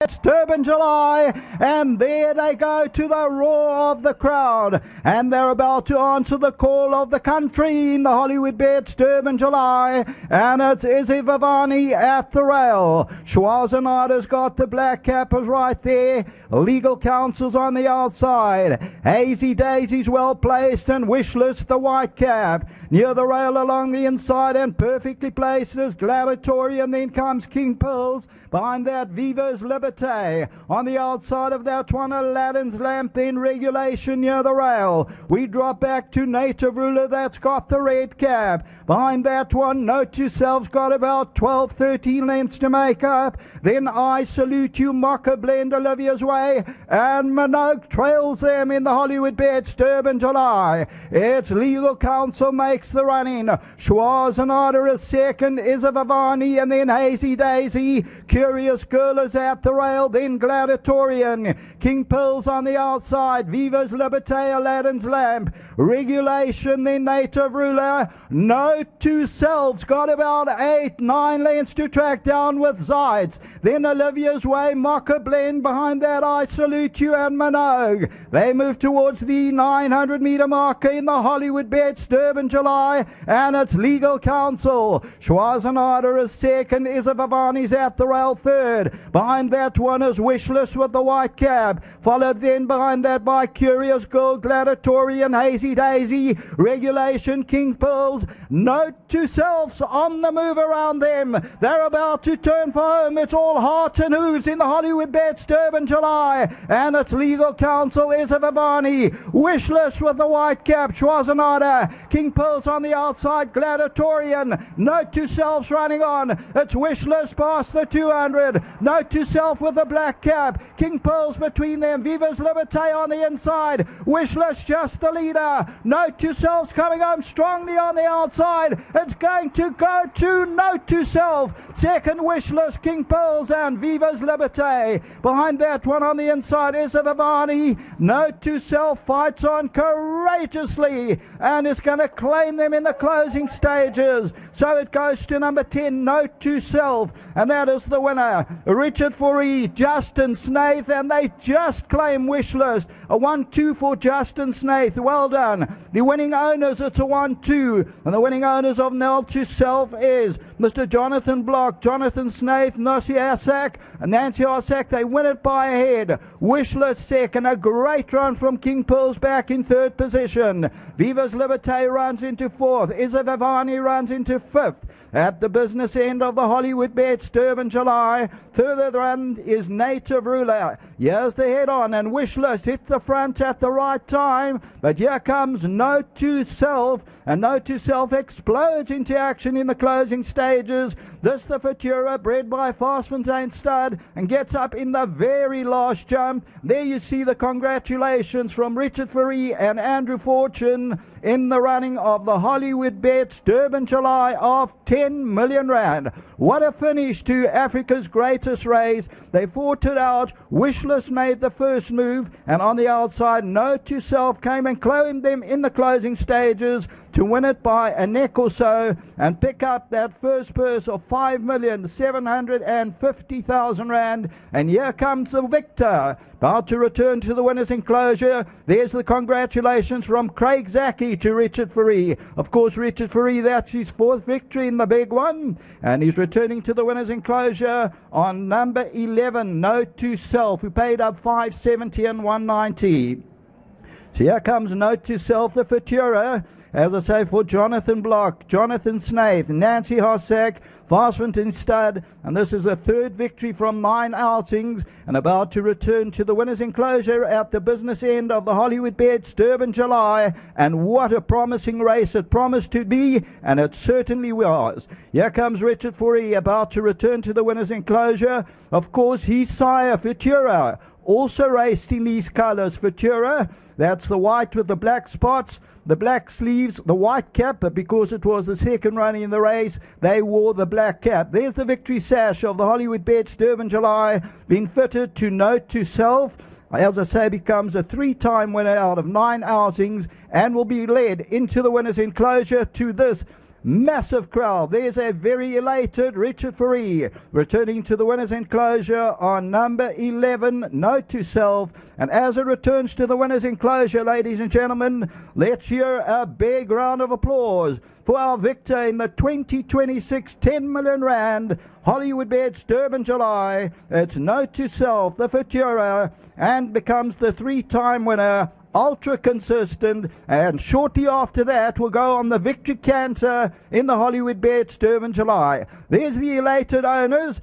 It's Durban July, and there they go to the roar of the crowd, and they're about to answer the call of the country in the Hollywood Bets Durban July, and it's Izzy Vavani at the rail. Schwarzenegger's got the black cappers right there, legal counsel's on the outside, Hazy Daisy's well placed, and Wishlist the white cap. Near the rail along the inside and perfectly placed is Gladiatory, and then comes King Pills. Behind that, Viva's Liberté. On the outside of that one, Aladdin's Lamp, then Regulation near the rail. We drop back to Native Ruler, that's got the red cap. Behind that one, Note to Self's got about 12-13 lengths to make up. Then I Salute You, Mocha Blend, Olivia's Way, and Minogue trails them in the Hollywood Bets Durban July. Its legal counsel makes the running. Schwarzenegger is second, Izzy Vavani, and then Hazy Daisy. Curious Girl is at the rail, then Gladiatorian. King Pills on the outside, Viva's Liberté, Aladdin's Lamp. Regulation, then Native Ruler. Note to Self's got about 8-9 lengths to track down with Zides. Then Olivia's Way, Mocha Blend. Behind that, I Salute You and Minogue. They move towards the 900-meter marker in the Hollywood Bets Durban July, and it's legal counsel. Schwarzenegger is second, Izzy Vavani's at the rail third. Behind that one is Wishlist with the white cap, followed then behind that by Curious Girl, Gladiatory, and Hazy Daisy. Regulation, King Pills. Note to Self's on the move around them. They're about to turn for home. It's all heart and hooves in the Hollywood Bets Durban July, and it's legal counsel Izzy Vavani. Wishlist with the white cap, Schwarzenegger. King Pills on the outside, Gladiatorian. Note to Self's running on. It's Wishlist past the 200. Note to Self with the black cap. King Pills between them. Viva's Liberté on the inside. Wishlist just the leader. Note to Self's coming home strongly on the outside. It's going to go to Note to Self. Second, Wishlist, King Pills, and Viva's Liberté. Behind that one on the inside is Vavani. Note to Self fights on courageously and is going to claim them in the closing stages. So it goes to number 10, Note to Self, and that is the winner. Richard Fourie, Justin Snaith, and they just claim Wishlist. A 1-2 for Justin Snaith. Well done. The winning owners, it's a 1-2, and the winning owners of Note to Self is Mr. Jonathan Block, Jonathan Snaith, Nancy Arsack, and Nancy Arsack. They win it by a head. Wishlist second. A great run from King Pills back in third position. Viva's Liberté runs into fourth. Izzy Vavani runs into fifth. At the business end of the Hollywood Bets Durban July, further run is Native Ruler. Here's the head on, and Wishlist hit the front at the right time, but here comes Note to Self, and Note to Self explodes into action in the closing stages. This the Futura, bred by Fastfontein Stud, and gets up in the very last jump. There you see the congratulations from Richard Fourie and Andrew Fortune in the running of the Hollywood Bets Durban July of 10 million rand. What a finish to Africa's greatest race. They fought it out. Wishlist made the first move, and on the outside, Note to Self came and claimed them in the closing stages to win it by a neck or so and pick up that first purse of 5,750,000 rand. And here comes the victor, about to return to the winner's enclosure. There's the congratulations from Craig Zaki to Richard Fourie. Of course, Richard Fourie, that's his fourth victory in the big one, and he's returning to the winner's enclosure on number 11, Note to Self, who paid up 570 and 190. So here comes Note to Self, the Futura, as I say, for Jonathan Block, Jonathan Snaith, Nancy Hossack, Fastfontein Stud, and this is the third victory from 9 outings, and about to return to the winner's enclosure at the business end of the Hollywood Bets Durban July. And what a promising race it promised to be, and it certainly was. Here comes Richard Fourie, about to return to the winner's enclosure. Of course, his sire, Futura, also raced in these colors. Futura, that's the white with the black spots, the black sleeves, the white cap, but because it was the second run in the race, they wore the black cap. There's the victory sash of the Hollywood Bets Durban July, being fitted to Note to Self. As I say, becomes a 3-time winner out of 9 outings and will be led into the winner's enclosure to this Massive crowd. There's a very elated Richard Fourie returning to the winner's enclosure on number 11, Note to Self. And as it returns to the winner's enclosure, ladies and gentlemen, let's hear a big round of applause for our victor in the 2026 10 million rand Hollywood Bets Durban July. It's Note to Self, the Futura, and becomes the 3-time winner. Ultra consistent, and shortly after that will go on the victory canter in the Hollywood Bets Durban July. There's the elated owners